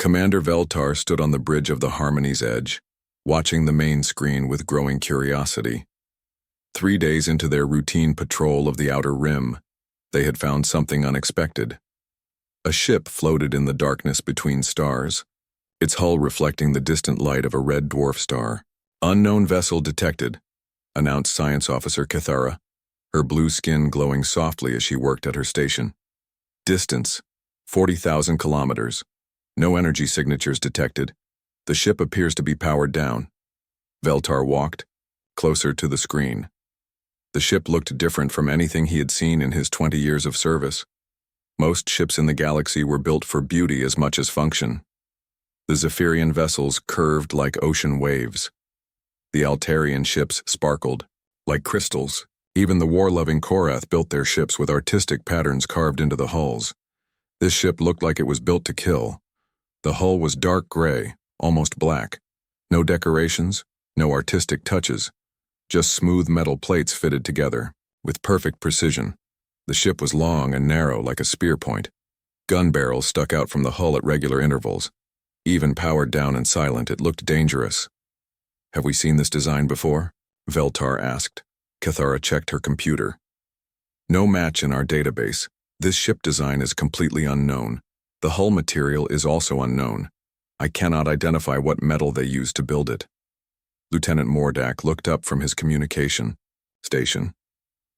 Commander Veltar stood on the bridge of the Harmony's edge, watching the main screen with growing curiosity. 3 days into their routine patrol of the Outer Rim, they had found something unexpected. A ship floated in the darkness between stars, its hull reflecting the distant light of a red dwarf star. "Unknown vessel detected," announced Science Officer Cathara, her blue skin glowing softly as she worked at her station. "Distance, 40,000 kilometers. No energy signatures detected. The ship appears to be powered down." Veltar walked closer to the screen. The ship looked different from anything he had seen in his 20 years of service. Most ships in the galaxy were built for beauty as much as function. The Zephyrian vessels curved like ocean waves. The Altarian ships sparkled like crystals. Even the war-loving Korath built their ships with artistic patterns carved into the hulls. This ship looked like it was built to kill. The hull was dark gray, almost black. No decorations, no artistic touches. Just smooth metal plates fitted together, with perfect precision. The ship was long and narrow like a spear point. Gun barrels stuck out from the hull at regular intervals. Even powered down and silent, it looked dangerous. "Have we seen this design before?" Veltar asked. Cathara checked her computer. "No match in our database. This ship design is completely unknown. The hull material is also unknown. I cannot identify what metal they used to build it." Lieutenant Mordak looked up from his communication station.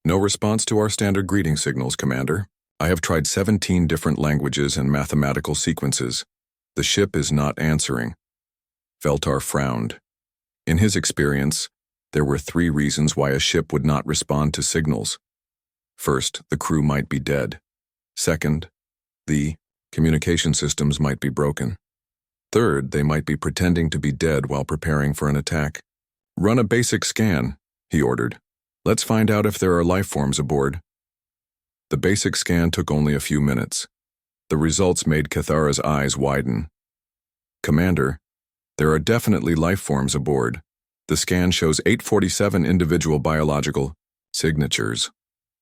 "No response to our standard greeting signals, Commander. I have tried 17 different languages and mathematical sequences. The ship is not answering." Veltar frowned. In his experience, there were 3 reasons why a ship would not respond to signals. First, the crew might be dead. Second, the communication systems might be broken. Third, they might be pretending to be dead while preparing for an attack. "Run a basic scan," he ordered. "Let's find out if there are life forms aboard." The basic scan took only a few minutes. The results made Cathara's eyes widen. "Commander, there are definitely life forms aboard. The scan shows 847 individual biological signatures.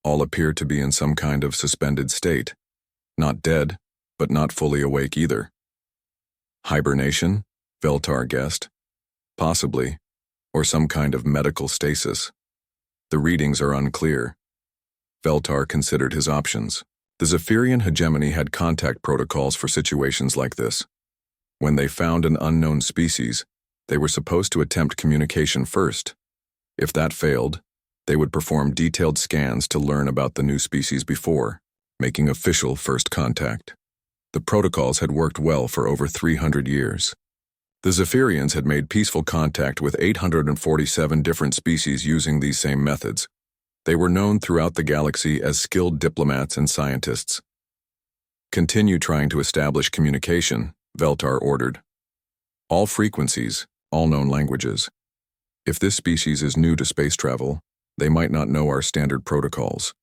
All appear to be in some kind of suspended state. Not dead, but not fully awake either." "Hibernation?" Veltar guessed. "Possibly, or some kind of medical stasis. The readings are unclear." Veltar considered his options. The Zephyrian hegemony had contact protocols for situations like this. When they found an unknown species, they were supposed to attempt communication first. If that failed, they would perform detailed scans to learn about the new species before making official first contact. The protocols had worked well for over 300 years. The Zephyrians had made peaceful contact with 847 different species using these same methods. They were known throughout the galaxy as skilled diplomats and scientists. "Continue trying to establish communication," Veltar ordered. "All frequencies, all known languages. If this species is new to space travel, they might not know our standard protocols."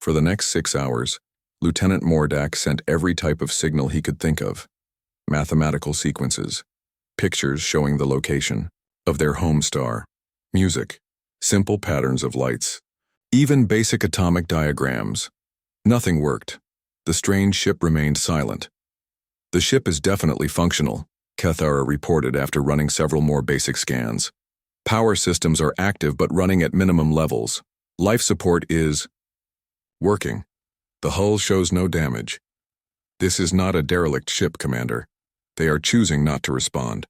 For the next 6 hours, Lieutenant Mordak sent every type of signal he could think of. Mathematical sequences, pictures showing the location of their home star, music, simple patterns of lights, even basic atomic diagrams. Nothing worked. The strange ship remained silent. "The ship is definitely functional," Cathara reported after running several more basic scans. "Power systems are active but running at minimum levels. Life support is working. The hull shows no damage. This is not a derelict ship, Commander. They are choosing not to respond."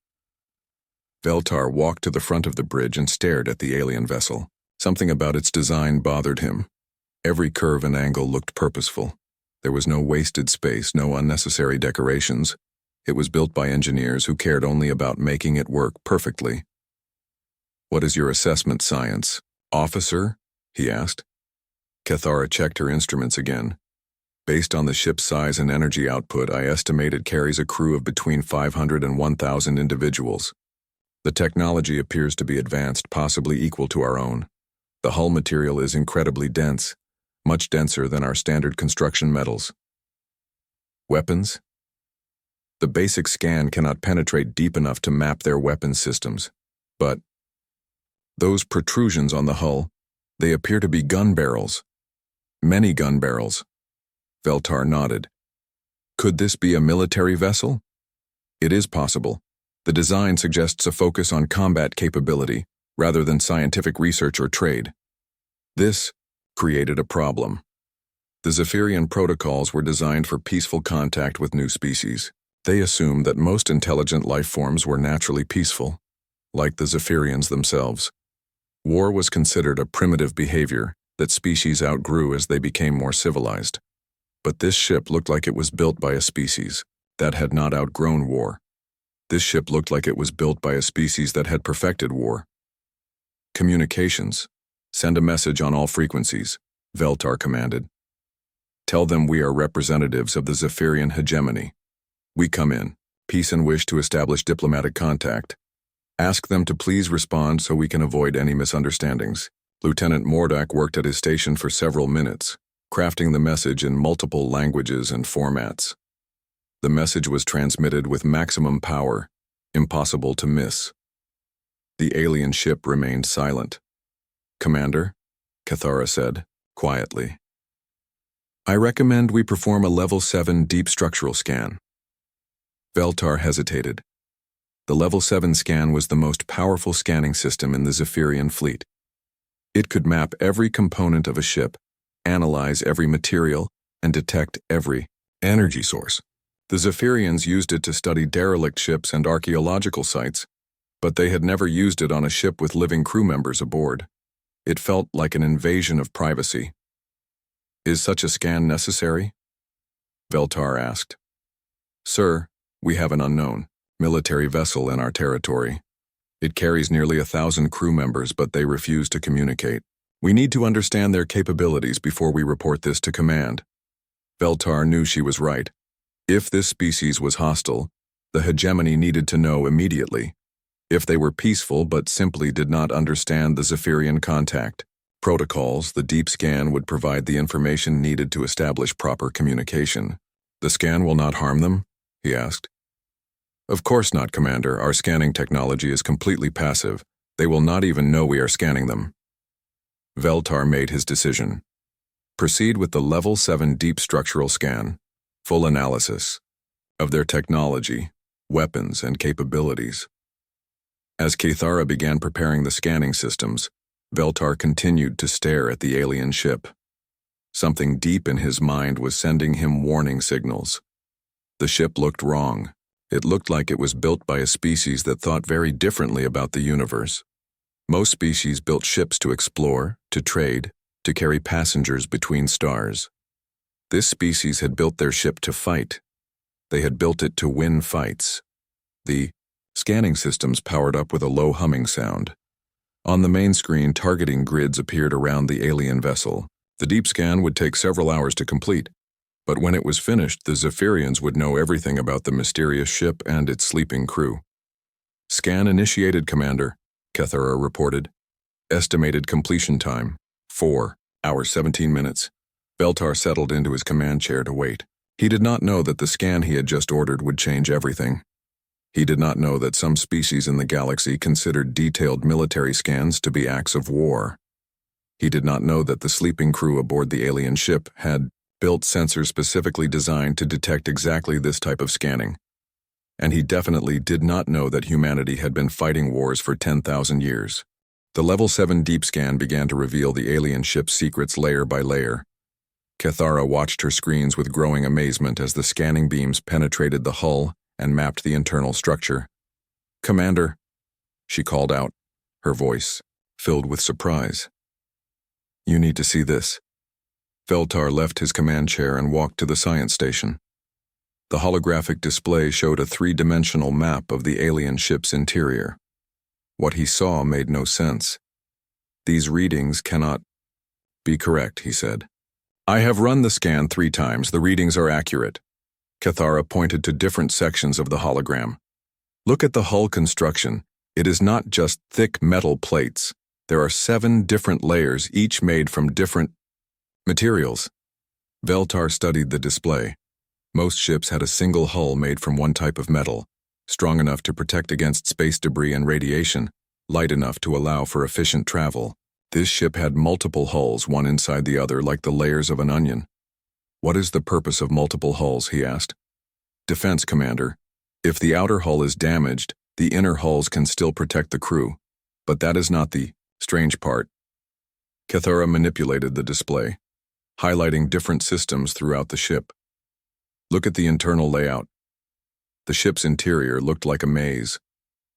Veltar walked to the front of the bridge and stared at the alien vessel. Something about its design bothered him. Every curve and angle looked purposeful. There was no wasted space, no unnecessary decorations. It was built by engineers who cared only about making it work perfectly. "What is your assessment, Science Officer?" he asked. Cathara checked her instruments again. "Based on the ship's size and energy output, I estimate it carries a crew of between 500 and 1,000 individuals. The technology appears to be advanced, possibly equal to our own. The hull material is incredibly dense, much denser than our standard construction metals." "Weapons?" "The basic scan cannot penetrate deep enough to map their weapons systems. But those protrusions on the hull, they appear to be gun barrels. Many gun barrels." Veltar nodded. "Could this be a military vessel?" It is possible. The design suggests a focus on combat capability, rather than scientific research or trade. This created a problem. The Zephyrian protocols were designed for peaceful contact with new species. They assumed that most intelligent life forms were naturally peaceful, like the Zephyrians themselves. War was considered a primitive behavior that species outgrew as they became more civilized. But this ship looked like it was built by a species that had not outgrown war. This ship looked like it was built by a species that had perfected war. Communications. Send a message on all frequencies, Veltar commanded. Tell them we are representatives of the Zephyrian hegemony. We come in, peace and wish to establish diplomatic contact. Ask them to please respond so we can avoid any misunderstandings. Lieutenant Mordak worked at his station for several minutes, crafting the message in multiple languages and formats. The message was transmitted with maximum power, impossible to miss. The alien ship remained silent. Commander, Cathara said, quietly. I recommend we perform a Level 7 deep structural scan. Veltar hesitated. The Level 7 scan was the most powerful scanning system in the Zephyrian fleet. It could map every component of a ship, analyze every material, and detect every energy source. The Zephyrians used it to study derelict ships and archaeological sites, but they had never used it on a ship with living crew members aboard. It felt like an invasion of privacy. Is such a scan necessary? Veltar asked. Sir, we have an unknown military vessel in our territory. It carries nearly 1,000 crew members, but they refuse to communicate. We need to understand their capabilities before we report this to command. Veltar knew she was right. If this species was hostile, the hegemony needed to know immediately. If they were peaceful but simply did not understand the Zephyrian contact protocols, the deep scan would provide the information needed to establish proper communication. The scan will not harm them? He asked. Of course not, Commander. Our scanning technology is completely passive. They will not even know we are scanning them. Veltar made his decision. Proceed with the Level 7 deep structural scan, full analysis of their technology, weapons, and capabilities. As Cathara began preparing the scanning systems, Veltar continued to stare at the alien ship. Something deep in his mind was sending him warning signals. The ship looked wrong. It looked like it was built by a species that thought very differently about the universe. Most species built ships to explore, to trade, to carry passengers between stars. This species had built their ship to fight. They had built it to win fights. The scanning systems powered up with a low humming sound. On the main screen, targeting grids appeared around the alien vessel. The deep scan would take several hours to complete, but when it was finished, the Zephyrians would know everything about the mysterious ship and its sleeping crew. Scan initiated, Commander, Cathara reported. Estimated completion time, 4 hours 17 minutes. Veltar settled into his command chair to wait. He did not know that the scan he had just ordered would change everything. He did not know that some species in the galaxy considered detailed military scans to be acts of war. He did not know that the sleeping crew aboard the alien ship had built sensors specifically designed to detect exactly this type of scanning. And he definitely did not know that humanity had been fighting wars for 10,000 years. The Level 7 deep scan began to reveal the alien ship's secrets layer by layer. Cathara watched her screens with growing amazement as the scanning beams penetrated the hull and mapped the internal structure. Commander, she called out, her voice filled with surprise. You need to see this. Veltar left his command chair and walked to the science station. The holographic display showed a three-dimensional map of the alien ship's interior. What he saw made no sense. These readings cannot be correct, he said. I have run the scan 3 times. The readings are accurate. Cathara pointed to different sections of the hologram. Look at the hull construction. It is not just thick metal plates. There are 7 different layers, each made from different materials. Veltar studied the display. Most ships had a single hull made from one type of metal, strong enough to protect against space debris and radiation, light enough to allow for efficient travel. This ship had multiple hulls, one inside the other, like the layers of an onion. What is the purpose of multiple hulls, he asked. Defense, Commander. If the outer hull is damaged, the inner hulls can still protect the crew. But that is not the strange part. Cathara manipulated the display, highlighting different systems throughout the ship. Look at the internal layout. The ship's interior looked like a maze.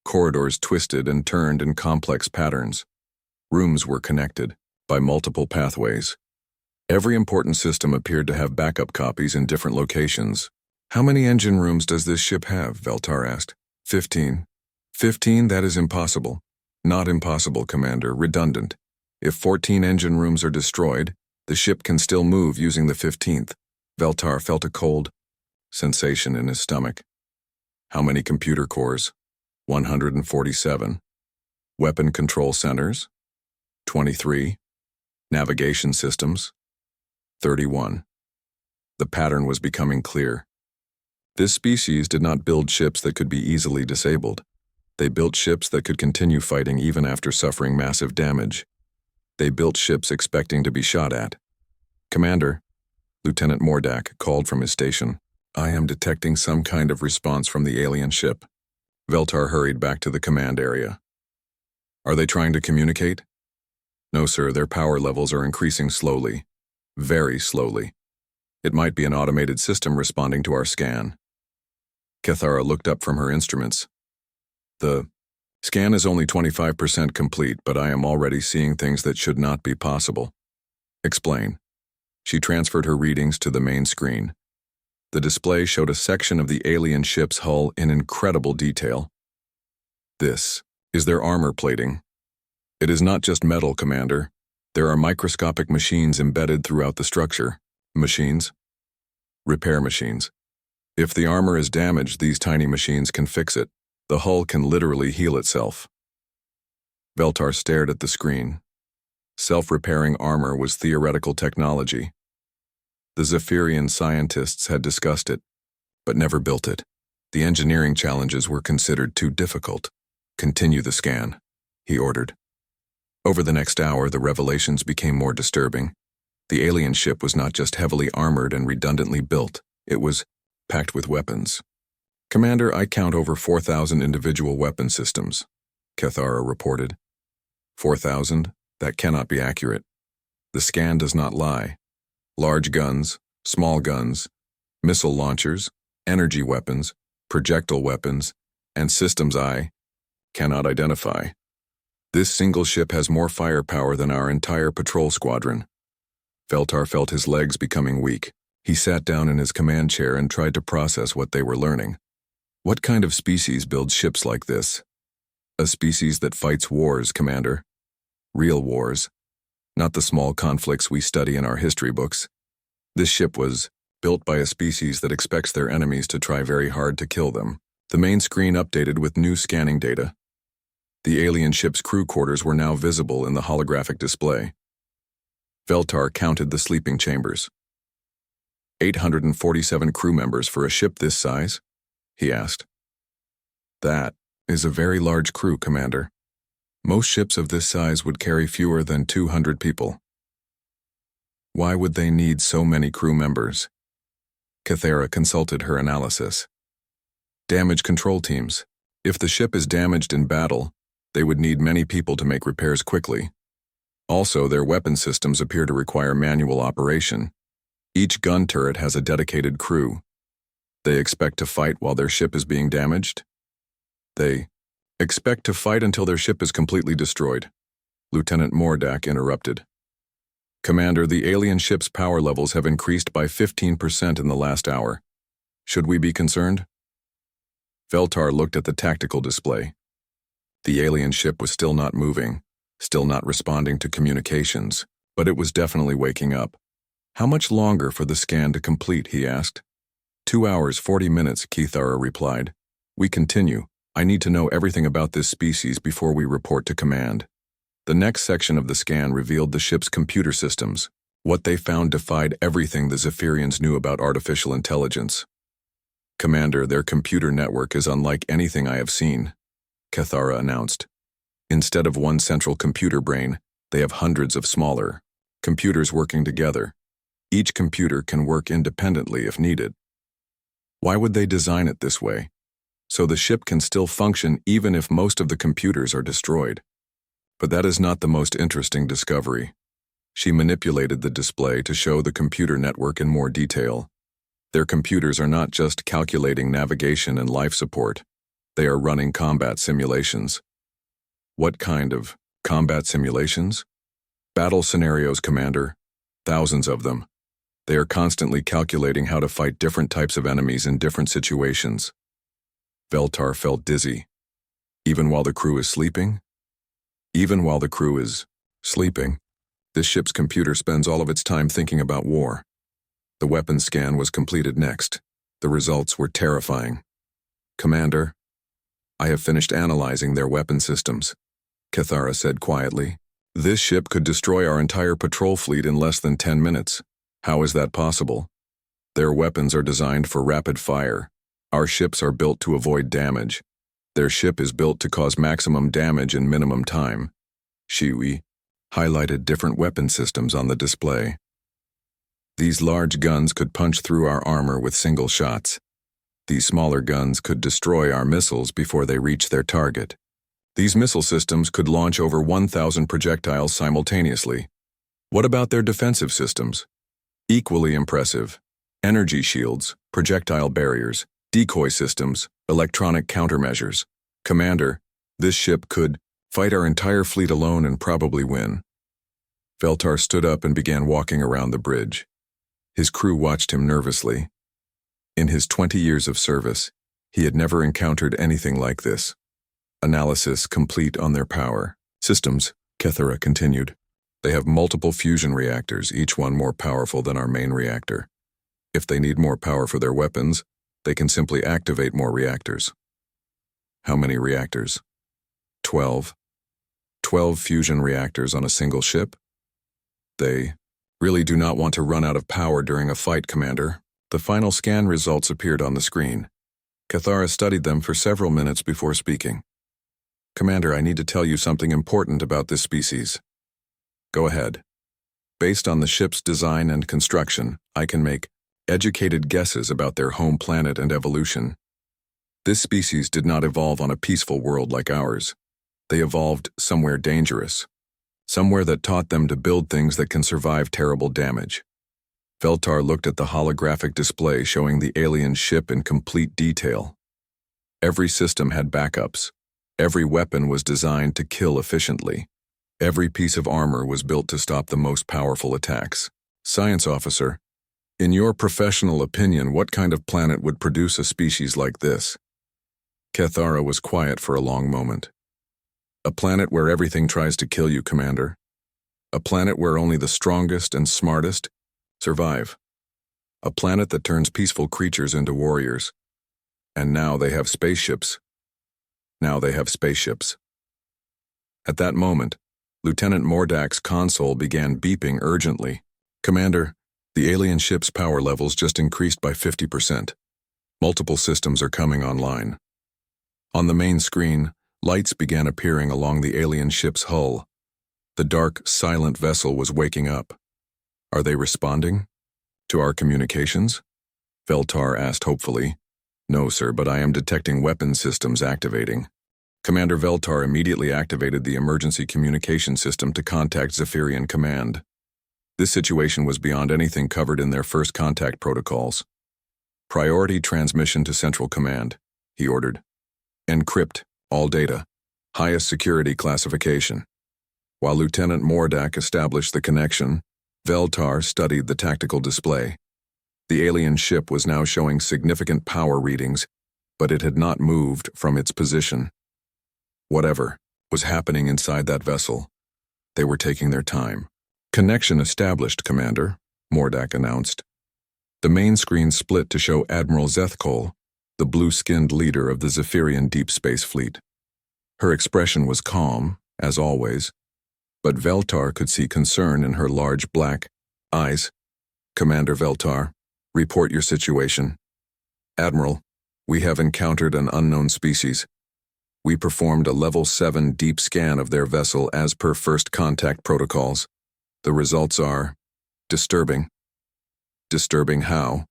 Corridors twisted and turned in complex patterns. Rooms were connected by multiple pathways. Every important system appeared to have backup copies in different locations. How many engine rooms does this ship have? Veltar asked. 15. 15? That is impossible. Not impossible, Commander. Redundant. If 14 engine rooms are destroyed, the ship can still move using the 15th. Veltar felt a cold sensation in his stomach. How many computer cores? 147. Weapon control centers? 23. Navigation systems? 31. The pattern was becoming clear. This species did not build ships that could be easily disabled. They built ships that could continue fighting even after suffering massive damage. They built ships expecting to be shot at. Commander, Lieutenant Mordak called from his station. I am detecting some kind of response from the alien ship. Veltar hurried back to the command area. Are they trying to communicate? No, sir, their power levels are increasing slowly. Very slowly. It might be an automated system responding to our scan. Cathara looked up from her instruments. The scan is only 25% complete, but I am already seeing things that should not be possible. Explain. She transferred her readings to the main screen. The display showed a section of the alien ship's hull in incredible detail. This is their armor plating. It is not just metal, Commander. There are microscopic machines embedded throughout the structure. Machines? Repair machines. If the armor is damaged, these tiny machines can fix it. The hull can literally heal itself. Veltar stared at the screen. Self-repairing armor was theoretical technology. The Zephyrian scientists had discussed it, but never built it. The engineering challenges were considered too difficult. Continue the scan, he ordered. Over the next hour, the revelations became more disturbing. The alien ship was not just heavily armored and redundantly built, it was packed with weapons. Commander, I count over 4,000 individual weapon systems, Cathara reported. 4,000? That cannot be accurate. The scan does not lie. Large guns, small guns, missile launchers, energy weapons, projectile weapons, and systems I cannot identify. This single ship has more firepower than our entire patrol squadron. Veltar felt his legs becoming weak. He sat down in his command chair and tried to process what they were learning. What kind of species builds ships like this? A species that fights wars, Commander. Real wars. Not the small conflicts we study in our history books. This ship was built by a species that expects their enemies to try very hard to kill them. The main screen updated with new scanning data. The alien ship's crew quarters were now visible in the holographic display. Veltar counted the sleeping chambers. 847 crew members for a ship this size? He asked. That is a very large crew, Commander. Most ships of this size would carry fewer than 200 people. Why would they need so many crew members? Cathara consulted her analysis. Damage control teams. If the ship is damaged in battle, they would need many people to make repairs quickly. Also, their weapon systems appear to require manual operation. Each gun turret has a dedicated crew. They expect to fight while their ship is being damaged? They expect to fight until their ship is completely destroyed. Lieutenant Mordak interrupted. Commander, the alien ship's power levels have increased by 15% in the last hour. Should we be concerned? Veltar looked at the tactical display. The alien ship was still not moving, still not responding to communications, but it was definitely waking up. How much longer for the scan to complete, he asked. 2 hours, 40 minutes, Cathara replied. We continue. I need to know everything about this species before we report to command. The next section of the scan revealed the ship's computer systems. What they found defied everything the Zephyrians knew about artificial intelligence. Commander, their computer network is unlike anything I have seen, Cathara announced. Instead of one central computer brain, they have hundreds of smaller computers working together. Each computer can work independently if needed. Why would they design it this way? so the ship can still function even if most of the computers are destroyed. But that is not the most interesting discovery. She manipulated the display to show the computer network in more detail. Their computers are not just calculating navigation and life support. They are running combat simulations. What kind of combat simulations? Battle scenarios, Commander. Thousands of them. They are constantly calculating how to fight different types of enemies in different situations. Veltar felt dizzy. Even while the crew is sleeping? Even while the crew is sleeping, this ship's computer spends all of its time thinking about war. The weapons scan was completed next. The results were terrifying. Commander, I have finished analyzing their weapon systems, Cathara said quietly. This ship could destroy our entire patrol fleet in less than 10 minutes. How is that possible? Their weapons are designed for rapid fire. Our ships are built to avoid damage. Their ship is built to cause maximum damage in minimum time. Shiwi highlighted different weapon systems on the display. These large guns could punch through our armor with single shots. These smaller guns could destroy our missiles before they reach their target. These missile systems could launch over 1,000 projectiles simultaneously. What about their defensive systems? Equally impressive. Energy shields, projectile barriers, decoy systems, electronic countermeasures. Commander, this ship could fight our entire fleet alone and probably win. Veltar stood up and began walking around the bridge. His crew watched him nervously. In his 20 years of service, he had never encountered anything like this. Analysis complete on their power systems, Cathara continued. They have multiple fusion reactors, each one more powerful than our main reactor. If they need more power for their weapons, they can simply activate more reactors. How many reactors? 12. 12 fusion reactors on a single ship? They really do not want to run out of power during a fight, Commander. The final scan results appeared on the screen. Cathara studied them for several minutes before speaking. Commander, I need to tell you something important about this species. Go ahead. Based on the ship's design and construction, I can make educated guesses about their home planet and evolution. This species did not evolve on a peaceful world like ours. They evolved somewhere dangerous. Somewhere that taught them to build things that can survive terrible damage. Veltar looked at the holographic display showing the alien ship in complete detail. Every system had backups. Every weapon was designed to kill efficiently. Every piece of armor was built to stop the most powerful attacks. Science officer, in your professional opinion, what kind of planet would produce a species like this? Cathara was quiet for a long moment. A planet where everything tries to kill you, Commander. A planet where only the strongest and smartest survive. A planet that turns peaceful creatures into warriors. And now they have spaceships. Now they have spaceships. At that moment, Lieutenant Mordak's console began beeping urgently. Commander, the alien ship's power levels just increased by 50%. Multiple systems are coming online. On the main screen, lights began appearing along the alien ship's hull. The dark, silent vessel was waking up. Are they responding? To our communications? Veltar asked hopefully. No, sir, but I am detecting weapon systems activating. Commander Veltar immediately activated the emergency communication system to contact Zephyrian Command. This situation was beyond anything covered in their first contact protocols. Priority transmission to Central Command, he ordered. Encrypt all data. Highest security classification. While Lieutenant Mordak established the connection, Veltar studied the tactical display. The alien ship was now showing significant power readings, but it had not moved from its position. Whatever was happening inside that vessel, they were taking their time. Connection established, Commander, Mordak announced. The main screen split to show Admiral Zethkol, the blue-skinned leader of the Zephyrian Deep Space Fleet. Her expression was calm, as always, but Veltar could see concern in her large black eyes. Commander Veltar, report your situation. Admiral, we have encountered an unknown species. We performed a Level 7 deep scan of their vessel as per first contact protocols. The results are disturbing. Disturbing how?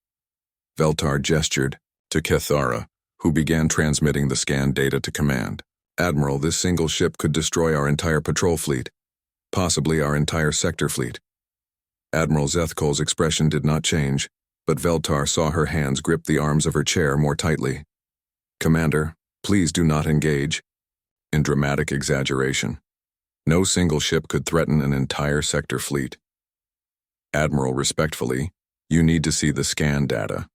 Veltar gestured to Cathara, who began transmitting the scan data to command. Admiral, this single ship could destroy our entire patrol fleet, possibly our entire sector fleet. Admiral Zethkol's expression did not change, but Veltar saw her hands grip the arms of her chair more tightly. Commander, please do not engage. In dramatic exaggeration. No single ship could threaten an entire sector fleet. Admiral, respectfully, you need to see the scan data.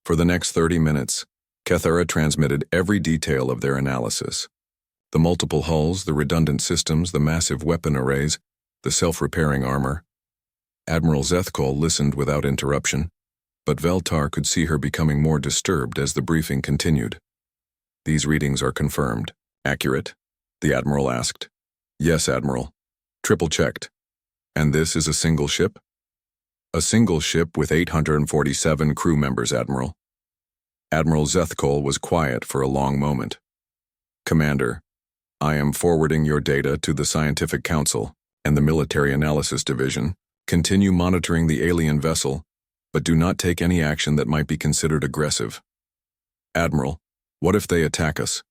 For the next 30 minutes, Kethara transmitted every detail of their analysis. The multiple hulls, the redundant systems, the massive weapon arrays, the self-repairing armor. Admiral Zethkol listened without interruption, but Veltar could see her becoming more disturbed as the briefing continued. These readings are confirmed. Accurate? The Admiral asked. Yes, Admiral. Triple-checked. And this is a single ship? A single ship with 847 crew members, Admiral. Admiral Zethkol was quiet for a long moment. Commander, I am forwarding your data to the Scientific Council and the Military Analysis Division. Continue monitoring the alien vessel, but do not take any action that might be considered aggressive. Admiral, what if they attack us?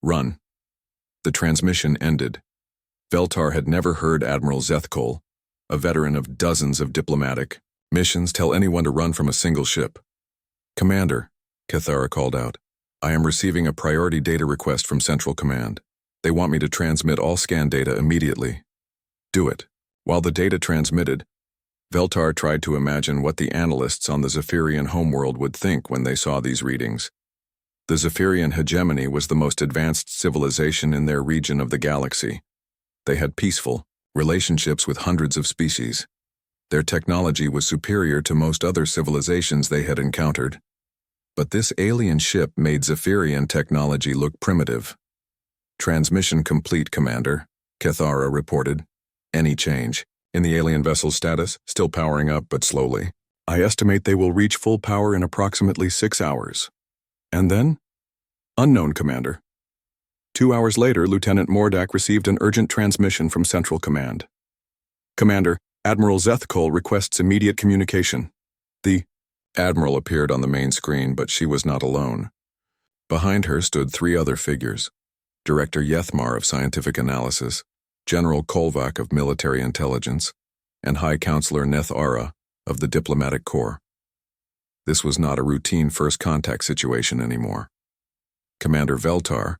Run. The transmission ended. Veltar had never heard Admiral Zethkol, a veteran of dozens of diplomatic missions, tell anyone to run from a single ship. Commander, Kethara called out, I am receiving a priority data request from Central Command. They want me to transmit all scan data immediately. Do it. While the data transmitted, Veltar tried to imagine what the analysts on the Zephyrian homeworld would think when they saw these readings. The Zephyrian hegemony was the most advanced civilization in their region of the galaxy. They had peaceful relationships with hundreds of species. Their technology was superior to most other civilizations they had encountered. But this alien ship made Zephyrian technology look primitive. Transmission complete, Commander, Kethara reported. Any change? In the alien vessel's status, still powering up but slowly. I estimate they will reach full power in approximately 6 hours. And then? Unknown, Commander. 2 hours later, Lieutenant Mordak received an urgent transmission from Central Command. Commander, Admiral Zethkol requests immediate communication. The Admiral appeared on the main screen, but she was not alone. Behind her stood 3 other figures. Director Yethmar of Scientific Analysis, General Kolvak of Military Intelligence, and High Counselor Neth Ara of the Diplomatic Corps. This was not a routine first contact situation anymore. Commander Veltar,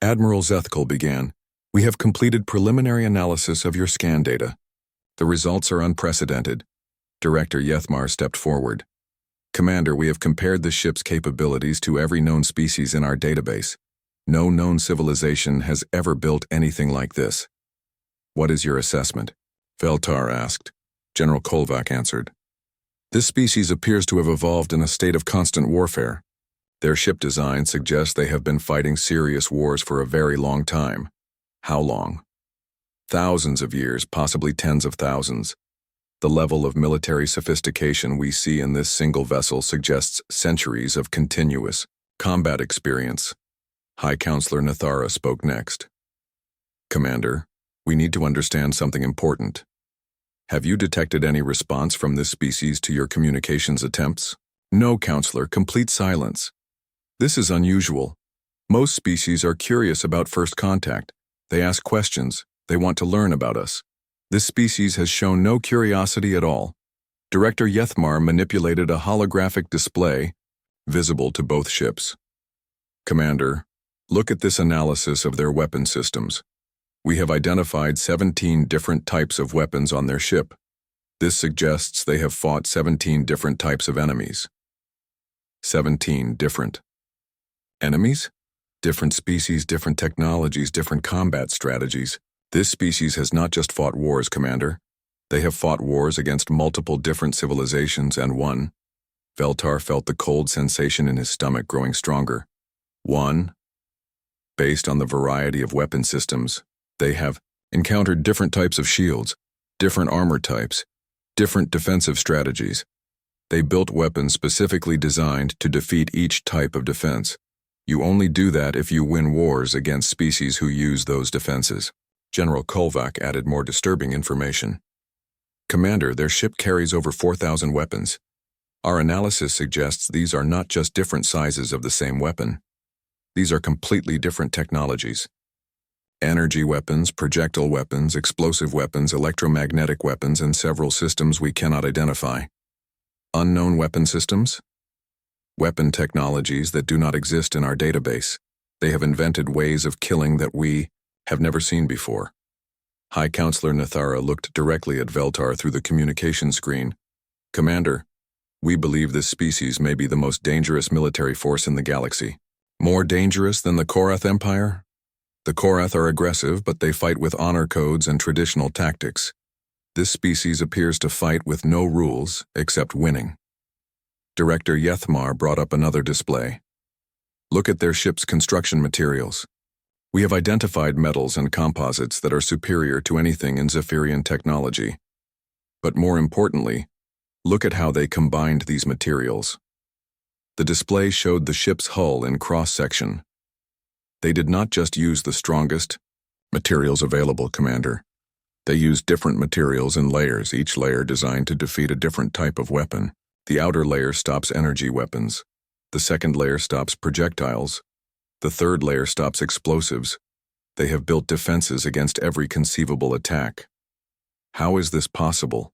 Admiral Zethkol began, we have completed preliminary analysis of your scan data. The results are unprecedented. Director Yethmar stepped forward. Commander, we have compared the ship's capabilities to every known species in our database. No known civilization has ever built anything like this. What is your assessment? Veltar asked. General Kolvak answered. This species appears to have evolved in a state of constant warfare. Their ship design suggests they have been fighting serious wars for a very long time. How long? Thousands of years, possibly tens of thousands. The level of military sophistication we see in this single vessel suggests centuries of continuous combat experience. High Counselor Nathara spoke next. Commander, we need to understand something important. Have you detected any response from this species to your communications attempts? No, Counselor, complete silence. This is unusual. Most species are curious about first contact. They ask questions. They want to learn about us. This species has shown no curiosity at all. Director Yethmar manipulated a holographic display, visible to both ships. Commander, look at this analysis of their weapon systems. We have identified 17 different types of weapons on their ship. This suggests they have fought 17 different types of enemies. 17 different enemies? Different species, different technologies, different combat strategies. This species has not just fought wars, Commander. They have fought wars against multiple different civilizations and won. Veltar felt the cold sensation in his stomach growing stronger. Won. Based on the variety of weapon systems, they have encountered different types of shields, different armor types, different defensive strategies. They built weapons specifically designed to defeat each type of defense. You only do that if you win wars against species who use those defenses. General Kolvak added more disturbing information. Commander, their ship carries over 4,000 weapons. Our analysis suggests these are not just different sizes of the same weapon. These are completely different technologies. Energy weapons, projectile weapons, explosive weapons, electromagnetic weapons, and several systems we cannot identify. Unknown weapon systems? Weapon technologies that do not exist in our database. They have invented ways of killing that we have never seen before. High Counselor Nathara looked directly at Veltar through the communication screen. Commander, we believe this species may be the most dangerous military force in the galaxy. More dangerous than the Korath Empire? The Korath are aggressive, but they fight with honor codes and traditional tactics. This species appears to fight with no rules except winning. Director Yethmar brought up another display. Look at their ship's construction materials. We have identified metals and composites that are superior to anything in Zephyrian technology. But more importantly, look at how they combined these materials. The display showed the ship's hull in cross-section. They did not just use the strongest materials available, Commander. They used different materials in layers, each layer designed to defeat a different type of weapon. The outer layer stops energy weapons. The second layer stops projectiles. The third layer stops explosives. They have built defenses against every conceivable attack. How is this possible?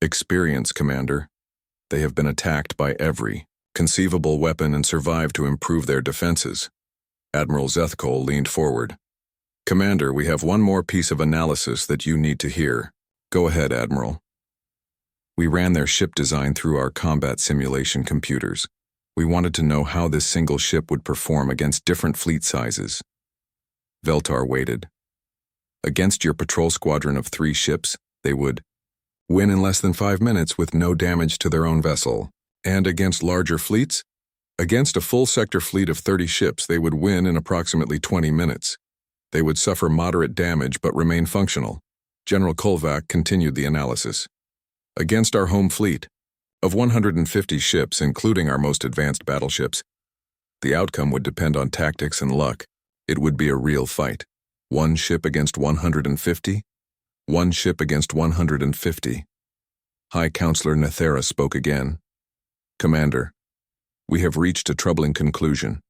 Experience, Commander. They have been attacked by every conceivable weapon and survived to improve their defenses. Admiral Zethkol leaned forward. Commander, we have one more piece of analysis that you need to hear. Go ahead, Admiral. We ran their ship design through our combat simulation computers. We wanted to know how this single ship would perform against different fleet sizes. Veltar waited. Against your patrol squadron of 3 ships, they would win in less than 5 minutes with no damage to their own vessel. And against larger fleets? Against a full sector fleet of 30 ships, they would win in approximately 20 minutes. They would suffer moderate damage but remain functional. General Kolvak continued the analysis. Against our home fleet, of 150 ships, including our most advanced battleships, the outcome would depend on tactics and luck. It would be a real fight. 1 ship against 150? 1 ship against 150. High Counselor Nathara spoke again. Commander, we have reached a troubling conclusion.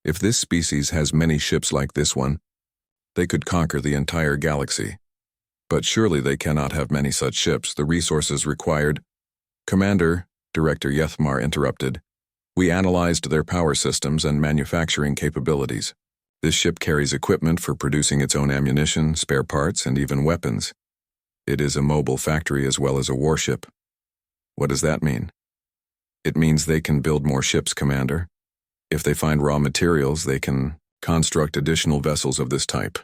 If this species has many ships like this one, they could conquer the entire galaxy. But surely they cannot have many such ships. The resources required. Commander, Director Yethmar interrupted. We analyzed their power systems and manufacturing capabilities. This ship carries equipment for producing its own ammunition, spare parts, and even weapons. It is a mobile factory as well as a warship. What does that mean? It means they can build more ships, Commander. If they find raw materials, they can construct additional vessels of this type.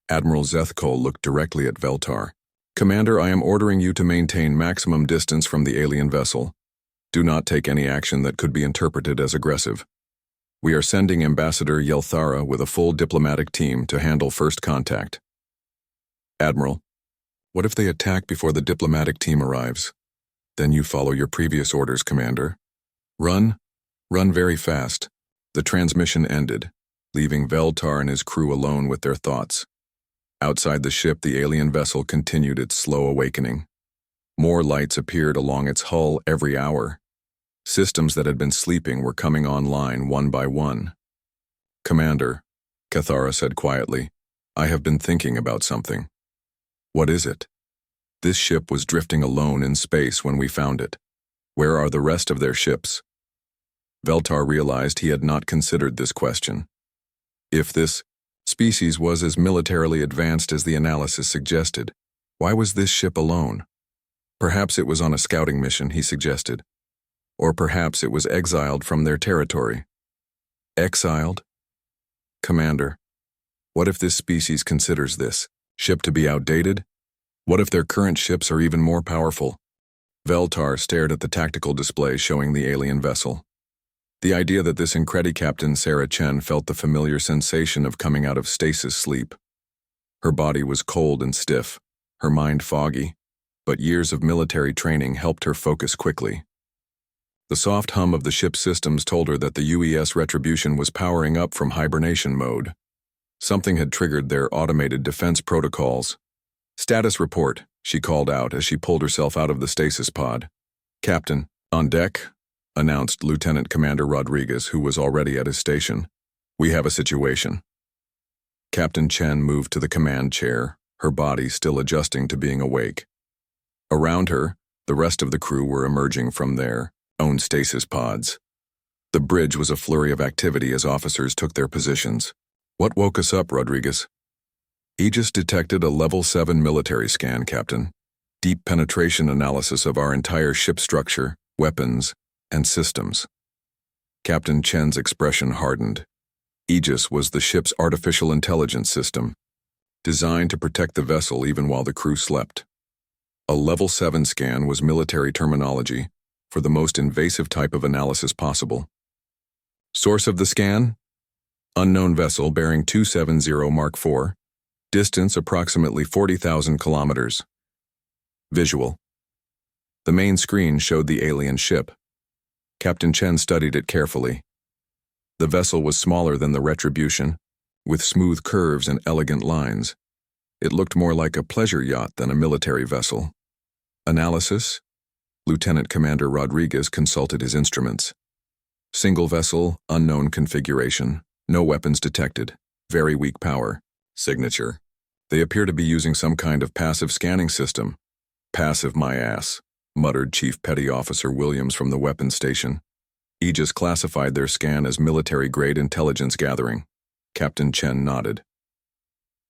Admiral Zethkol looked directly at Veltar. Commander, I am ordering you to maintain maximum distance from the alien vessel. Do not take any action that could be interpreted as aggressive. We are sending Ambassador Yelthara with a full diplomatic team to handle first contact. Admiral, what if they attack before the diplomatic team arrives? Then you follow your previous orders, Commander. Run very fast. The transmission ended, leaving Veltar and his crew alone with their thoughts. Outside the ship, the alien vessel continued its slow awakening. More lights appeared along its hull every hour. Systems that had been sleeping were coming online one by one. Commander, Cathara said quietly, I have been thinking about something. What is it? This ship was drifting alone in space when we found it. Where are the rest of their ships? Veltar realized he had not considered this question. If this species was as militarily advanced as the analysis suggested, why was this ship alone? Perhaps it was on a scouting mission, he suggested. Or perhaps it was exiled from their territory. Exiled? Commander, what if this species considers this ship to be outdated? What if their current ships are even more powerful? Veltar stared at the tactical display showing the alien vessel. The idea that this Incredi Captain Sarah Chen felt the familiar sensation of coming out of stasis sleep. Her body was cold and stiff, her mind foggy, but years of military training helped her focus quickly. The soft hum of the ship's systems told her that the UES Retribution was powering up from hibernation mode. Something had triggered their automated defense protocols. Status report, she called out as she pulled herself out of the stasis pod. Captain, on deck, announced Lieutenant Commander Rodriguez, who was already at his station. "We have a situation." Captain Chen moved to the command chair, her body still adjusting to being awake. Around her, the rest of the crew were emerging from their own stasis pods. The bridge was a flurry of activity as officers took their positions. "What woke us up, Rodriguez?" "Aegis detected a Level 7 military scan, Captain. Deep penetration analysis of our entire ship structure, weapons, and systems." Captain Chen's expression hardened. Aegis was the ship's artificial intelligence system, designed to protect the vessel even while the crew slept. A Level 7 scan was military terminology for the most invasive type of analysis possible. "Source of the scan? Unknown vessel bearing 270 Mark IV. Distance approximately 40,000 kilometers. Visual." The main screen showed the alien ship. Captain Chen studied it carefully. The vessel was smaller than the Retribution, with smooth curves and elegant lines. It looked more like a pleasure yacht than a military vessel. Analysis? Lieutenant Commander Rodriguez consulted his instruments. Single vessel, unknown configuration, no weapons detected, very weak power. Signature. They appear to be using some kind of passive scanning system. "Passive my ass," muttered Chief Petty Officer Williams from the weapons station. Aegis classified their scan as military-grade intelligence gathering. Captain Chen nodded.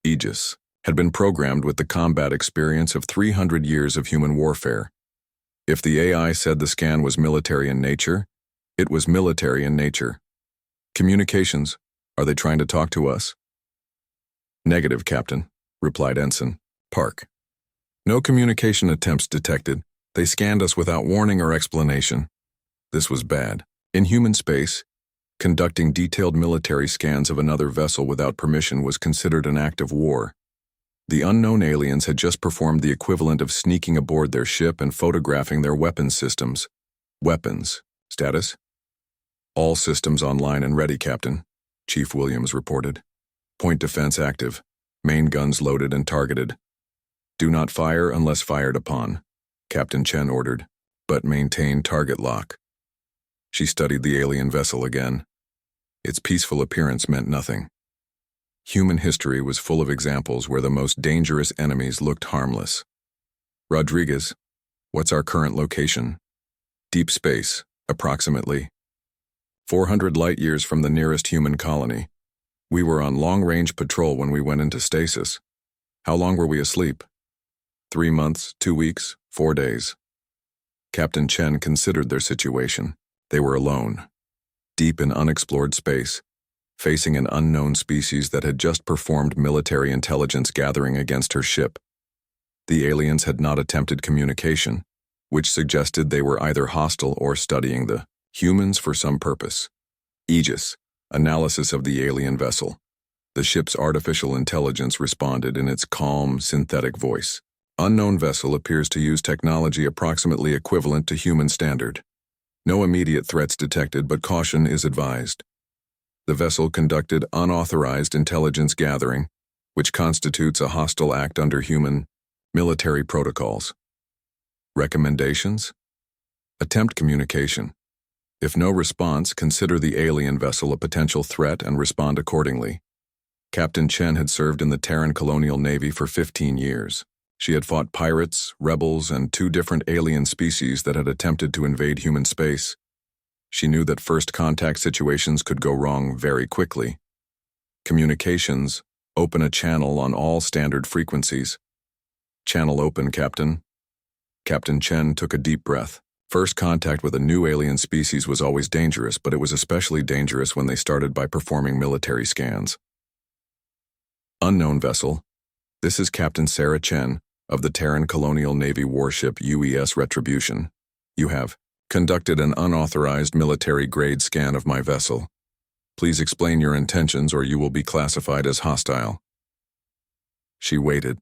Aegis had been programmed with the combat experience of 300 years of human warfare. If the AI said the scan was military in nature, it was military in nature. "Communications, are they trying to talk to us?" "Negative, Captain," replied Ensign Park. "No communication attempts detected. They scanned us without warning or explanation." This was bad. In human space, conducting detailed military scans of another vessel without permission was considered an act of war. The unknown aliens had just performed the equivalent of sneaking aboard their ship and photographing their weapons systems. Weapons. Status? "All systems online and ready, Captain," Chief Williams reported. "Point defense active. Main guns loaded and targeted. Do not fire unless fired upon," Captain Chen ordered, "but maintain target lock." She studied the alien vessel again. Its peaceful appearance meant nothing. Human history was full of examples where the most dangerous enemies looked harmless. "Rodriguez, what's our current location?" "Deep space, approximately 400 light-years from the nearest human colony. We were on long-range patrol when we went into stasis. How long were we asleep?" 3 months, 2 weeks, 4 days. Captain Chen considered their situation. They were alone, deep in unexplored space, facing an unknown species that had just performed military intelligence gathering against her ship. The aliens had not attempted communication, which suggested they were either hostile or studying the humans for some purpose. Aegis, analysis of the alien vessel. The ship's artificial intelligence responded in its calm, synthetic voice. "Unknown vessel appears to use technology approximately equivalent to human standard. No immediate threats detected, but caution is advised. The vessel conducted unauthorized intelligence gathering, which constitutes a hostile act under human military protocols. Recommendations? Attempt communication. If no response, consider the alien vessel a potential threat and respond accordingly." Captain Chen had served in the Terran Colonial Navy for 15 years. She had fought pirates, rebels, and 2 different alien species that had attempted to invade human space. She knew that first contact situations could go wrong very quickly. Communications, open a channel on all standard frequencies. "Channel open, Captain." Captain Chen took a deep breath. First contact with a new alien species was always dangerous, but it was especially dangerous when they started by performing military scans. "Unknown vessel. This is Captain Sarah Chen of the Terran Colonial Navy warship UES Retribution. You have conducted an unauthorized military-grade scan of my vessel. Please explain your intentions or you will be classified as hostile." She waited.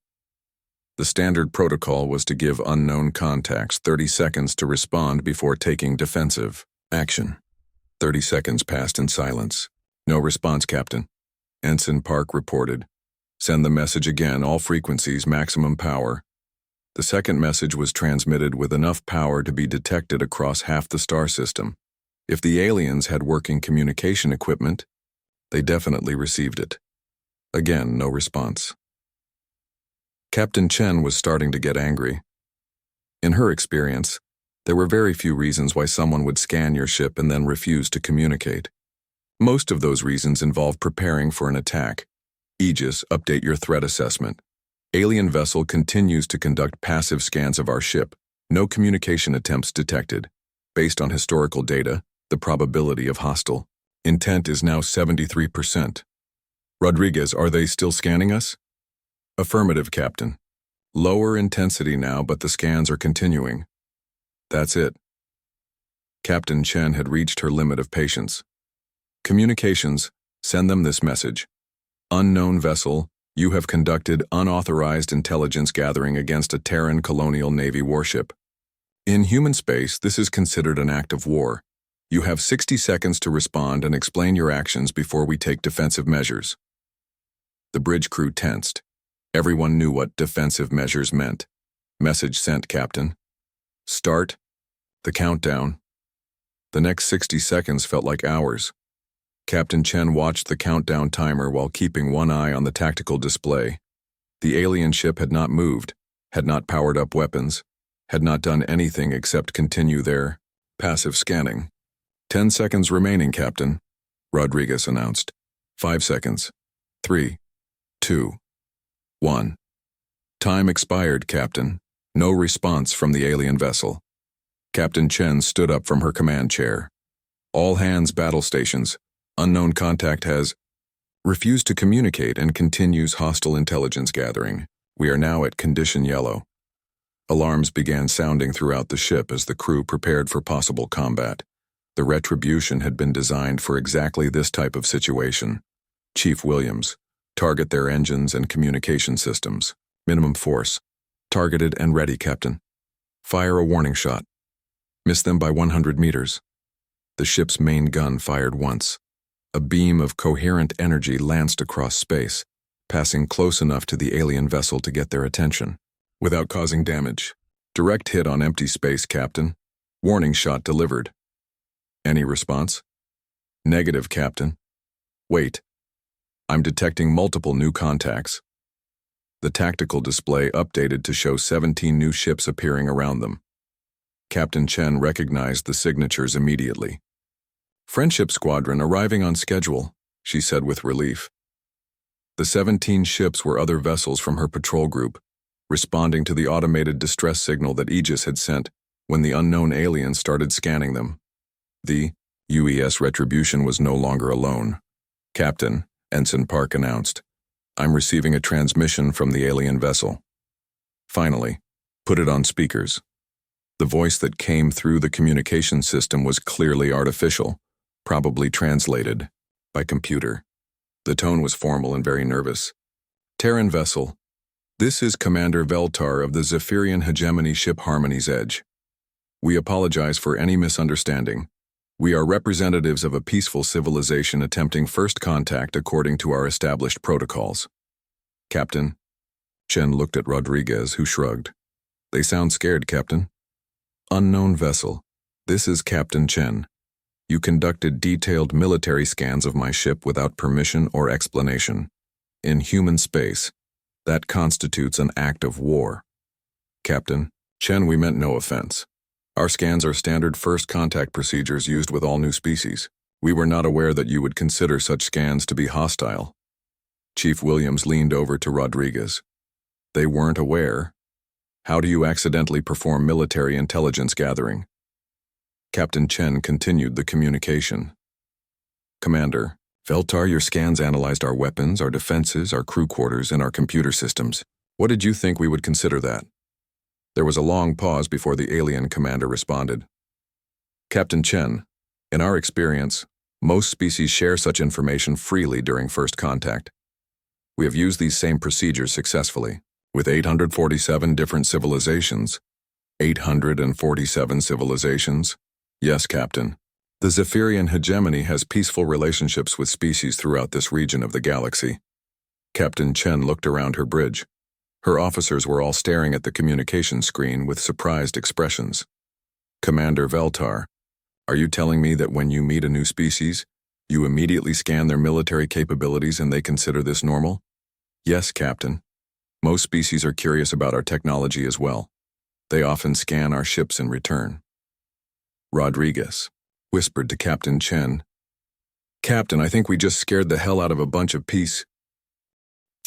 The standard protocol was to give unknown contacts 30 seconds to respond before taking defensive action. 30 seconds passed in silence. "No response, Captain," Ensign Park reported. "Send the message again, all frequencies, maximum power." The second message was transmitted with enough power to be detected across half the star system. If the aliens had working communication equipment, they definitely received it. Again, no response. Captain Chen was starting to get angry. In her experience, there were very few reasons why someone would scan your ship and then refuse to communicate. Most of those reasons involve preparing for an attack. Aegis, update your threat assessment. Alien vessel continues to conduct passive scans of our ship. No communication attempts detected. Based on historical data, the probability of hostile intent is now 73%. Rodriguez, are they still scanning us? Affirmative, Captain. Lower intensity now, but the scans are continuing. That's it. Captain Chen had reached her limit of patience. Communications, send them this message. Unknown vessel, you have conducted unauthorized intelligence gathering against a Terran colonial navy warship. In human space, this is considered an act of war. You have 60 seconds to respond and explain your actions before we take defensive measures. The bridge crew tensed. Everyone knew what defensive measures meant. Message sent, Captain. Start the countdown. The next 60 seconds felt like hours. Captain Chen watched the countdown timer while keeping one eye on the tactical display. The alien ship had not moved, had not powered up weapons, had not done anything except continue their passive scanning. 10 seconds remaining, Captain, Rodriguez announced. 5 seconds. 3, 2, 1. Time expired, Captain. No response from the alien vessel. Captain Chen stood up from her command chair. All hands battle stations. Unknown contact has refused to communicate and continues hostile intelligence gathering. We are now at condition yellow. Alarms began sounding throughout the ship as the crew prepared for possible combat. The retribution had been designed for exactly this type of situation. Chief Williams, target their engines and communication systems. Minimum force. Targeted and ready, Captain. Fire a warning shot. Miss them by 100 meters. The ship's main gun fired once. A beam of coherent energy lanced across space, passing close enough to the alien vessel to get their attention, without causing damage. Direct hit on empty space, Captain. Warning shot delivered. Any response? Negative, Captain. Wait. I'm detecting multiple new contacts. The tactical display updated to show 17 new ships appearing around them. Captain Chen recognized the signatures immediately. Friendship Squadron arriving on schedule, she said with relief. The 17 ships were other vessels from her patrol group, responding to the automated distress signal that Aegis had sent when the unknown aliens started scanning them. The UES Retribution was no longer alone. Captain, Ensign Park announced, I'm receiving a transmission from the alien vessel. Finally, put it on speakers. The voice that came through the communication system was clearly artificial, probably translated by computer. The tone was formal and very nervous. Terran vessel, this is Commander Veltar of the Zephyrian Hegemony ship Harmony's Edge. We apologize for any misunderstanding. We are representatives of a peaceful civilization attempting first contact according to our established protocols. Captain. Chen looked at Rodriguez, who shrugged. They sound scared, Captain. Unknown vessel. This is Captain Chen. You conducted detailed military scans of my ship without permission or explanation. In human space, that constitutes an act of war. Captain. Chen, we meant no offense. Our scans are standard first contact procedures used with all new species. We were not aware that you would consider such scans to be hostile. Chief Williams leaned over to Rodriguez. They weren't aware. How do you accidentally perform military intelligence gathering? Captain Chen continued the communication. Commander, Veltar, your scans analyzed our weapons, our defenses, our crew quarters, and our computer systems. What did you think we would consider that? There was a long pause before the alien commander responded. Captain Chen, in our experience, most species share such information freely during first contact. We have used these same procedures successfully, with 847 different civilizations. 847 civilizations? Yes, Captain. The Zephyrian Hegemony has peaceful relationships with species throughout this region of the galaxy. Captain Chen looked around her bridge. Her officers were all staring at the communication screen with surprised expressions. Commander Veltar, Are you telling me that when you meet a new species, you immediately scan their military capabilities and they consider this normal? Yes, Captain. Most species are curious about our technology as well. They often scan our ships in return. Rodriguez whispered to Captain Chen. Captain, I think we just scared the hell out of a bunch of peace.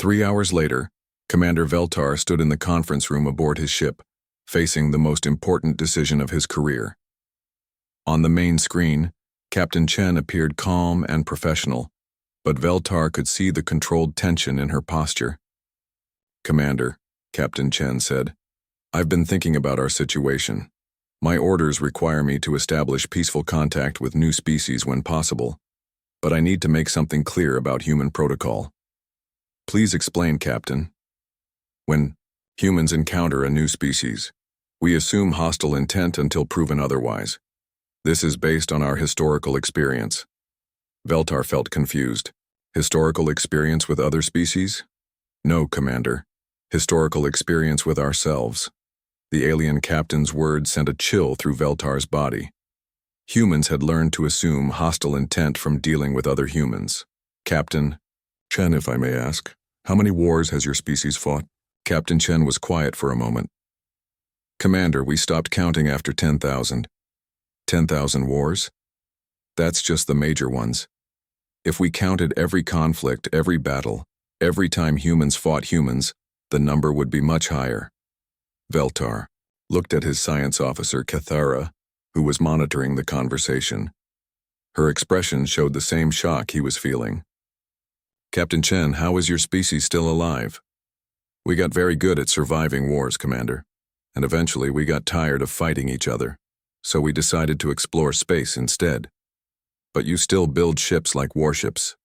3 hours later, Commander Veltar stood in the conference room aboard his ship, facing the most important decision of his career. On the main screen, Captain Chen appeared calm and professional, but Veltar could see the controlled tension in her posture. Commander, Captain Chen said, I've been thinking about our situation. My orders require me to establish peaceful contact with new species when possible, but I need to make something clear about human protocol. Please explain, Captain. When humans encounter a new species, we assume hostile intent until proven otherwise. This is based on our historical experience. Veltar felt confused. Historical experience with other species? No, Commander. Historical experience with ourselves. The alien captain's words sent a chill through Veltar's body. Humans had learned to assume hostile intent from dealing with other humans. Captain Chen, if I may ask, how many wars has your species fought? Captain Chen was quiet for a moment. Commander, we stopped counting after 10,000. 10,000 wars? That's just the major ones. If we counted every conflict, every battle, every time humans fought humans, the number would be much higher. Veltar looked at his science officer, Cathara, who was monitoring the conversation. Her expression showed the same shock he was feeling. Captain Chen, how is your species still alive? We got very good at surviving wars, Commander, and eventually we got tired of fighting each other, so we decided to explore space instead. But you still build ships like warships.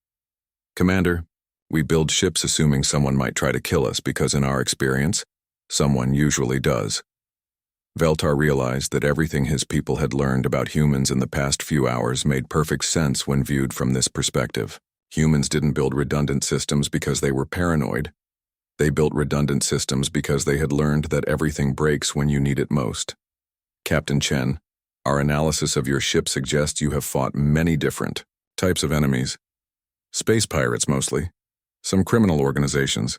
Commander, we build ships assuming someone might try to kill us because in our experience, someone usually does. Veltar realized that everything his people had learned about humans in the past few hours made perfect sense when viewed from this perspective. Humans didn't build redundant systems because they were paranoid. They built redundant systems because they had learned that everything breaks when you need it most. Captain Chen, our analysis of your ship suggests you have fought many different types of enemies. Space pirates mostly. Some criminal organizations.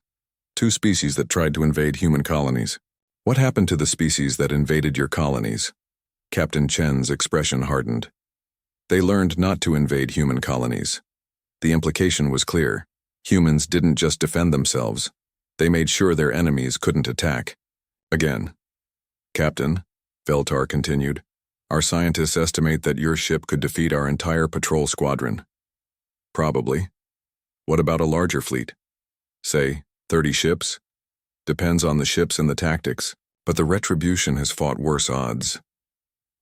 2 species that tried to invade human colonies. What happened to the species that invaded your colonies? Captain Chen's expression hardened. They learned not to invade human colonies. The implication was clear. Humans didn't just defend themselves. They made sure their enemies couldn't attack. Again. Captain, Veltar continued, our scientists estimate that your ship could defeat our entire patrol squadron. Probably. What about a larger fleet? Say, 30 ships? Depends on the ships and the tactics, but the Retribution has fought worse odds.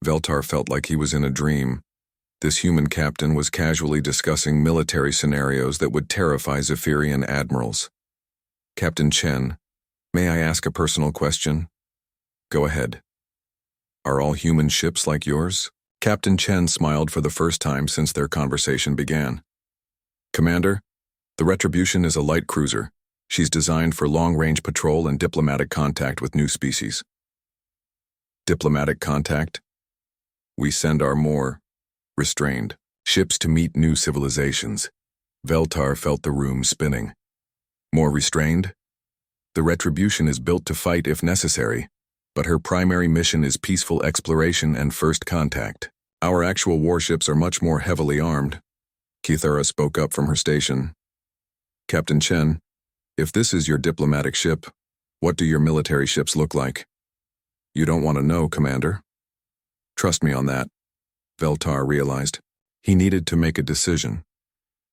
Veltar felt like he was in a dream. This human captain was casually discussing military scenarios that would terrify Zephyrian admirals. Captain Chen, may I ask a personal question? Go ahead. Are all human ships like yours? Captain Chen smiled for the first time since their conversation began. Commander, the Retribution is a light cruiser. She's designed for long-range patrol and diplomatic contact with new species. Diplomatic contact? We send our more restrained ships to meet new civilizations. Veltar felt the room spinning. More restrained? The Retribution is built to fight if necessary, but her primary mission is peaceful exploration and first contact. Our actual warships are much more heavily armed. Kithara spoke up from her station. Captain Chen, if this is your diplomatic ship, what do your military ships look like? You don't want to know, Commander. Trust me on that. Veltar realized. He needed to make a decision.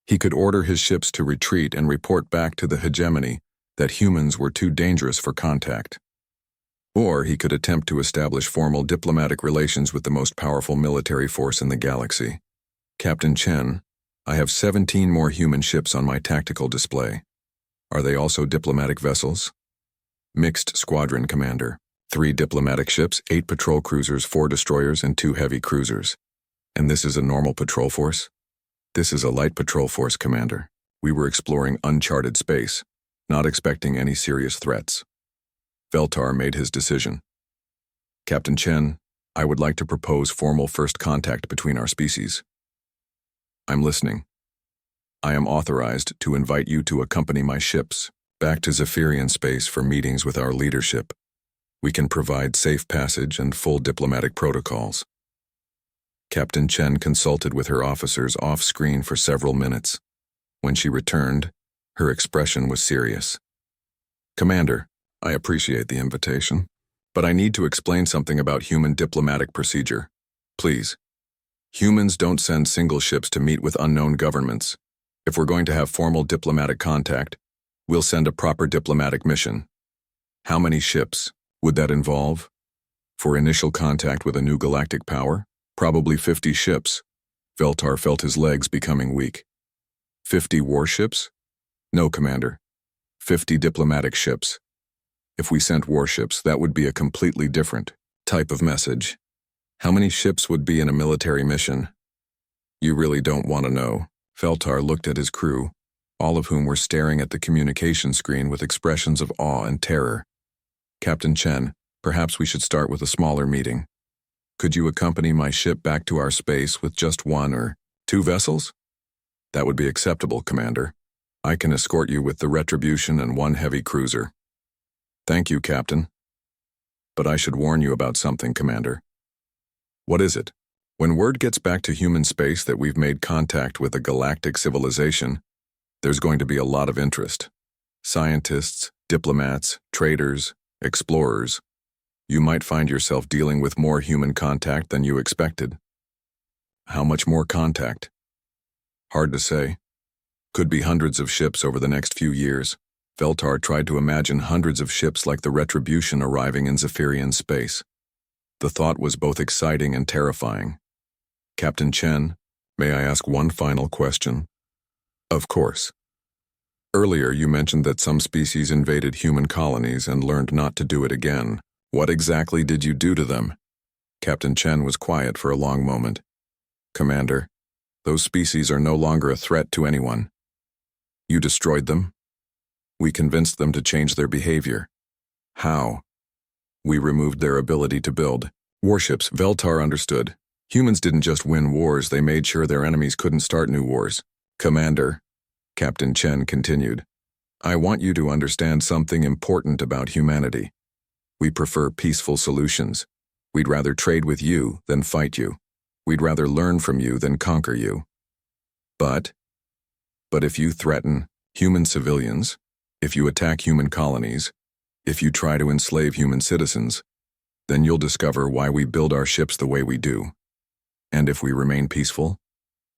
He could order his ships to retreat and report back to the hegemony that humans were too dangerous for contact. Or he could attempt to establish formal diplomatic relations with the most powerful military force in the galaxy. Captain Chen, I have 17 more human ships on my tactical display. Are they also diplomatic vessels? Mixed squadron, Commander. 3 diplomatic ships, 8 patrol cruisers, 4 destroyers, and 2 heavy cruisers. And this is a normal patrol force? This is a light patrol force, Commander. We were exploring uncharted space, not expecting any serious threats. Veltar made his decision. Captain Chen, I would like to propose formal first contact between our species. I'm listening. I am authorized to invite you to accompany my ships back to Zephyrian space for meetings with our leadership. We can provide safe passage and full diplomatic protocols. Captain Chen consulted with her officers off-screen for several minutes. When she returned, her expression was serious. Commander, I appreciate the invitation, but I need to explain something about human diplomatic procedure. Please. Humans don't send single ships to meet with unknown governments. If we're going to have formal diplomatic contact, we'll send a proper diplomatic mission. How many ships would that involve? For initial contact with a new galactic power? Probably 50 ships. Veltar felt his legs becoming weak. 50 warships? No, Commander. 50 diplomatic ships. If we sent warships, that would be a completely different type of message. How many ships would be in a military mission? You really don't want to know. Veltar looked at his crew, all of whom were staring at the communication screen with expressions of awe and terror. Captain Chen, perhaps we should start with a smaller meeting. Could you accompany my ship back to our space with just 1 or 2 vessels? That would be acceptable, Commander. I can escort you with the Retribution and 1 heavy cruiser. Thank you, Captain. But I should warn you about something, Commander. What is it? When word gets back to human space that we've made contact with a galactic civilization, there's going to be a lot of interest. Scientists, diplomats, traders, explorers. You might find yourself dealing with more human contact than you expected. How much more contact? Hard to say. Could be hundreds of ships over the next few years. Veltar tried to imagine hundreds of ships like the Retribution arriving in Zephyrian space. The thought was both exciting and terrifying. Captain Chen, may I ask one final question? Of course. Earlier you mentioned that some species invaded human colonies and learned not to do it again. What exactly did you do to them? Captain Chen was quiet for a long moment. Commander, those species are no longer a threat to anyone. You destroyed them? We convinced them to change their behavior. How? We removed their ability to build warships. Veltar understood. Humans didn't just win wars, they made sure their enemies couldn't start new wars. Commander, Captain Chen continued, I want you to understand something important about humanity. We prefer peaceful solutions. We'd rather trade with you than fight you. We'd rather learn from you than conquer you. But if you threaten human civilians, if you attack human colonies, if you try to enslave human citizens, then you'll discover why we build our ships the way we do. And if we remain peaceful,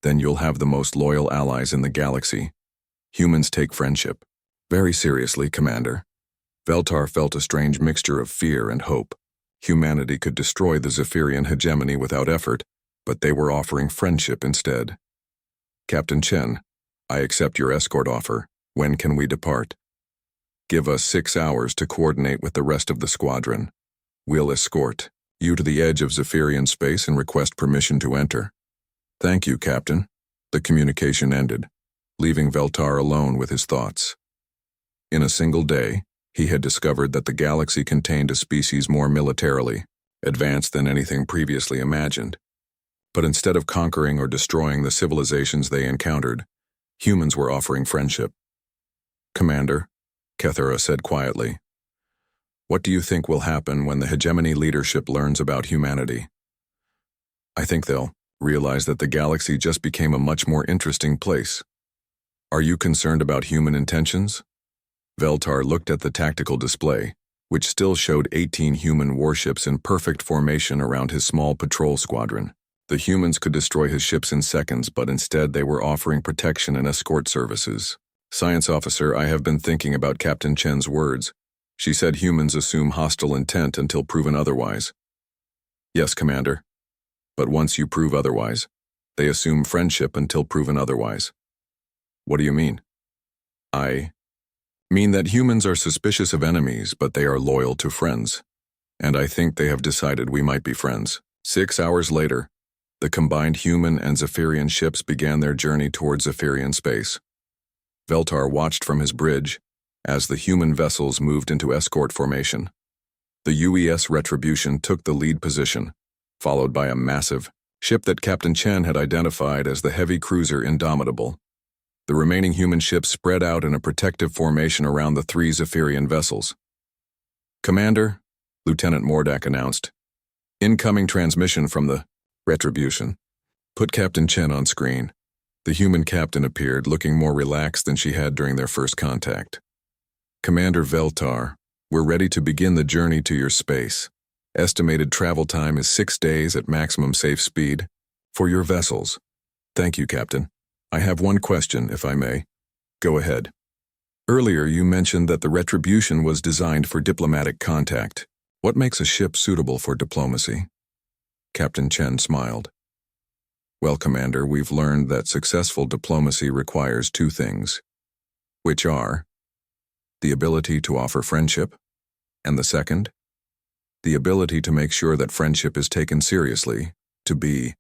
then you'll have the most loyal allies in the galaxy. Humans take friendship very seriously, Commander. Veltar felt a strange mixture of fear and hope. Humanity could destroy the Zephyrian hegemony without effort, but they were offering friendship instead. Captain Chen, I accept your escort offer. When can we depart? Give us 6 hours to coordinate with the rest of the squadron. We'll escort you to the edge of Zephyrian space and request permission to enter. Thank you, Captain. The communication ended, leaving Veltar alone with his thoughts. In a single day, he had discovered that the galaxy contained a species more militarily advanced than anything previously imagined. But instead of conquering or destroying the civilizations they encountered, humans were offering friendship. Commander, Kethera said quietly, what do you think will happen when the hegemony leadership learns about humanity? I think they'll realize that the galaxy just became a much more interesting place. Are you concerned about human intentions? Veltar looked at the tactical display, which still showed 18 human warships in perfect formation around his small patrol squadron. The humans could destroy his ships in seconds, but instead they were offering protection and escort services. Science officer, I have been thinking about Captain Chen's words. She said humans assume hostile intent until proven otherwise. Yes, Commander. But once you prove otherwise, they assume friendship until proven otherwise. What do you mean? I mean that humans are suspicious of enemies, but they are loyal to friends. And I think they have decided we might be friends. 6 hours later, the combined human and Zephyrian ships began their journey towards Zephyrian space. Veltar watched from his bridge as the human vessels moved into escort formation. The UES Retribution took the lead position, followed by a massive ship that Captain Chen had identified as the heavy cruiser Indomitable. The remaining human ships spread out in a protective formation around the three Zephyrian vessels. "Commander," Lieutenant Mordak announced, "incoming transmission from the Retribution." Put Captain Chen on screen. The human captain appeared, looking more relaxed than she had during their first contact. "Commander Veltar, we're ready to begin the journey to your space. Estimated travel time is 6 days at maximum safe speed for your vessels." "Thank you, Captain. I have one question, if I may." "Go ahead." "Earlier you mentioned that the Retribution was designed for diplomatic contact. What makes a ship suitable for diplomacy?" Captain Chen smiled. "Well, Commander, we've learned that successful diplomacy requires 2 things, which are the ability to offer friendship, and the second, the ability to make sure that friendship is taken seriously, to be